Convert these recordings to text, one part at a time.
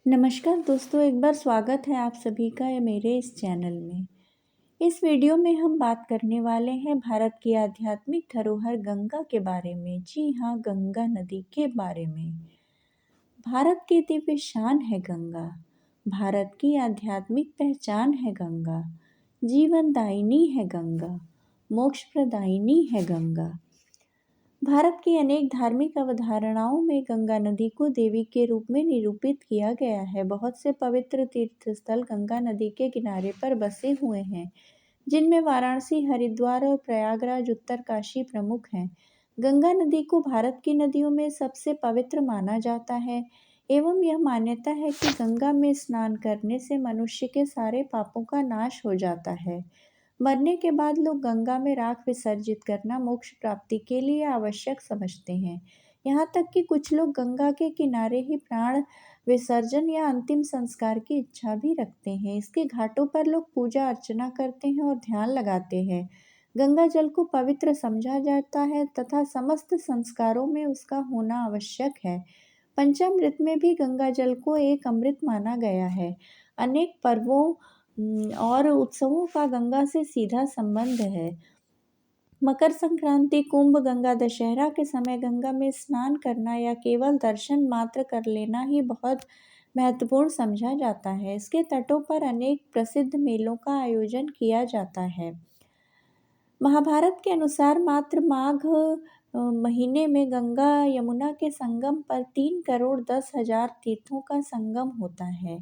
नमस्कार दोस्तों, एक बार स्वागत है आप सभी का मेरे इस चैनल में। इस वीडियो में हम बात करने वाले हैं भारत की आध्यात्मिक धरोहर गंगा के बारे में। जी हाँ, गंगा नदी के बारे में। भारत की दिव्य शान है गंगा। भारत की आध्यात्मिक पहचान है गंगा। जीवनदायिनी है गंगा। मोक्ष प्रदायिनी है गंगा। भारत की अनेक धार्मिक अवधारणाओं में गंगा नदी को देवी के रूप में निरूपित किया गया है। बहुत से पवित्र तीर्थस्थल गंगा नदी के किनारे पर बसे हुए हैं, जिनमें वाराणसी, हरिद्वार और प्रयागराज उत्तरकाशी प्रमुख हैं। गंगा नदी को भारत की नदियों में सबसे पवित्र माना जाता है एवं यह मान्यता है कि गंगा में स्नान करने से मनुष्य के सारे पापों का नाश हो जाता है। मरने के बाद लोग गंगा में राख विसर्जित करना मोक्ष प्राप्ति के लिए आवश्यक समझते हैं। यहाँ तक कि कुछ लोग गंगा के किनारे ही प्राण विसर्जन या अंतिम संस्कार की इच्छा भी रखते हैं। इसके घाटों पर लोग पूजा अर्चना करते हैं और ध्यान लगाते हैं। गंगा जल को पवित्र समझा जाता है तथा समस्त संस्कारों में उसका होना आवश्यक है। पंचामृत में भी गंगा जल को एक अमृत माना गया है। अनेक पर्वों और उत्सवों का गंगा से सीधा संबंध है। मकर संक्रांति, कुंभ, गंगा दशहरा के समय गंगा में स्नान करना या केवल दर्शन मात्र कर लेना ही बहुत महत्वपूर्ण समझा जाता है। इसके तटों पर अनेक प्रसिद्ध मेलों का आयोजन किया जाता है। महाभारत के अनुसार मात्र माघ महीने में गंगा यमुना के संगम पर 3,10,00,000 तीर्थों का संगम होता है।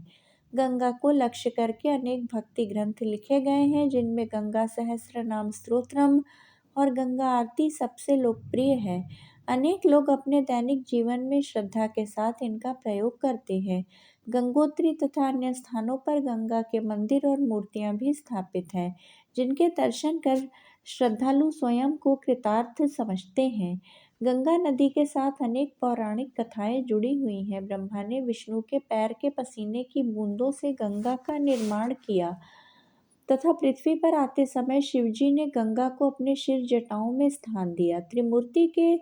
गंगा को लक्ष्य करके अनेक भक्ति ग्रंथ लिखे गए हैं, जिनमें गंगा सहस्त्र नाम स्तोत्रम और गंगा आरती सबसे लोकप्रिय है। अनेक लोग अपने दैनिक जीवन में श्रद्धा के साथ इनका प्रयोग करते हैं। गंगोत्री तथा अन्य स्थानों पर गंगा के मंदिर और मूर्तियां भी स्थापित हैं, जिनके दर्शन कर श्रद्धालु स्वयं को कृतार्थ समझते हैं। गंगा नदी के साथ अनेक पौराणिक कथाएं जुड़ी हुई हैं। ब्रह्मा ने विष्णु के पैर के पसीने की बूंदों से गंगा का निर्माण किया तथा पृथ्वी पर आते समय शिवजी ने गंगा को अपने शिर जटाओं में स्थान दिया। त्रिमूर्ति के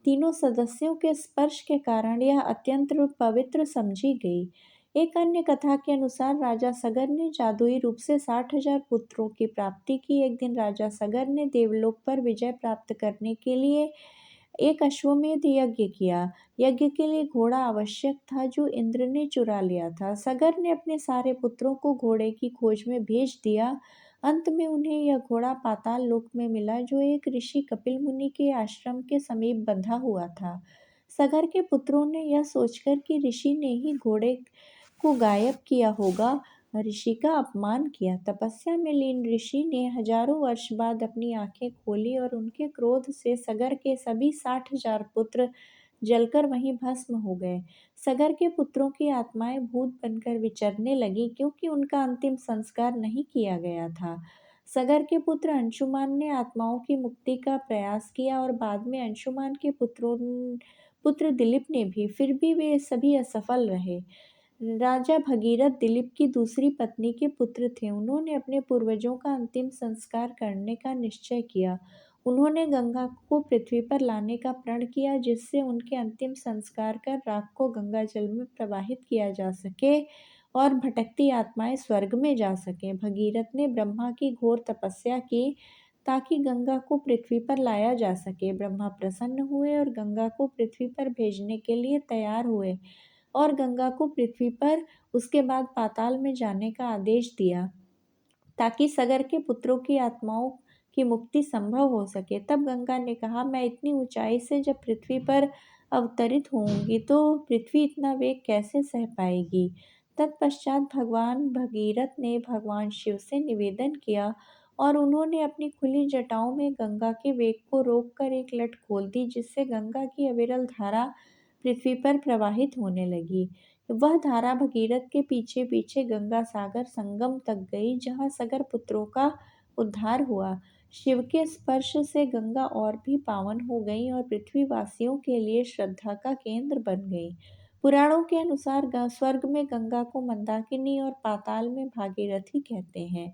तीनों सदस्यों के स्पर्श के कारण यह अत्यंत पवित्र समझी गई। एक अन्य कथा के अनुसार राजा सगर ने जादुई रूप से 60,000 पुत्रों की प्राप्ति की। एक दिन राजा सगर ने देवलोक पर विजय प्राप्त करने के लिए एक अश्वमेध यज्ञ किया। यज्ञ के लिए घोड़ा आवश्यक था, जो इंद्र ने चुरा लिया था। सगर ने अपने सारे पुत्रों को घोड़े की खोज में भेज दिया। अंत में उन्हें यह घोड़ा पाताल लोक में मिला, जो एक ऋषि कपिल मुनि के आश्रम के समीप बंधा हुआ था। सगर के पुत्रों ने यह सोचकर कि ऋषि ने ही घोड़े को गायब किया होगा, ऋषि का अपमान किया। तपस्या में लीन ऋषि ने हजारों वर्ष बाद अपनी आंखें खोली और उनके क्रोध से सगर के सभी 60,000 पुत्र जलकर वहीं भस्म हो गए। सगर के पुत्रों की आत्माएं भूत बनकर विचरने लगी, क्योंकि उनका अंतिम संस्कार नहीं किया गया था। सगर के पुत्र अंशुमान ने आत्माओं की मुक्ति का प्रयास किया और बाद में अंशुमान के पुत्र दिलीप ने भी, फिर भी वे सभी असफल रहे। राजा भगीरथ दिलीप की दूसरी पत्नी के पुत्र थे। उन्होंने अपने पूर्वजों का अंतिम संस्कार करने का निश्चय किया। उन्होंने गंगा को पृथ्वी पर लाने का प्रण किया, जिससे उनके अंतिम संस्कार कर राख को गंगा जल में प्रवाहित किया जा सके और भटकती आत्माएं स्वर्ग में जा सकें। भगीरथ ने ब्रह्मा की घोर तपस्या की ताकि गंगा को पृथ्वी पर लाया जा सके। ब्रह्मा प्रसन्न हुए और गंगा को पृथ्वी पर भेजने के लिए तैयार हुए और गंगा को पृथ्वी पर उसके बाद पाताल में जाने का आदेश दिया, ताकि सगर के पुत्रों की आत्माओं की मुक्ति संभव हो सके। तब गंगा ने कहा, मैं इतनी ऊंचाई से जब पृथ्वी पर अवतरित होऊंगी तो पृथ्वी इतना वेग कैसे सह पाएगी। तत्पश्चात भगवान भगीरथ ने भगवान शिव से निवेदन किया और उन्होंने अपनी खुली जटाओं में गंगा के वेग को रोककर एक लट खोल दी, जिससे गंगा की अविरल धारा पृथ्वी पर प्रवाहित होने लगी। वह धारा भगीरथ के पीछे पीछे गंगा सागर संगम तक गई, जहाँ सगर पुत्रों का उद्धार हुआ। शिव के स्पर्श से गंगा और भी पावन हो गई और पृथ्वीवासियों के लिए श्रद्धा का केंद्र बन गई। पुराणों के अनुसार स्वर्ग में गंगा को मंदाकिनी और पाताल में भागीरथी कहते हैं।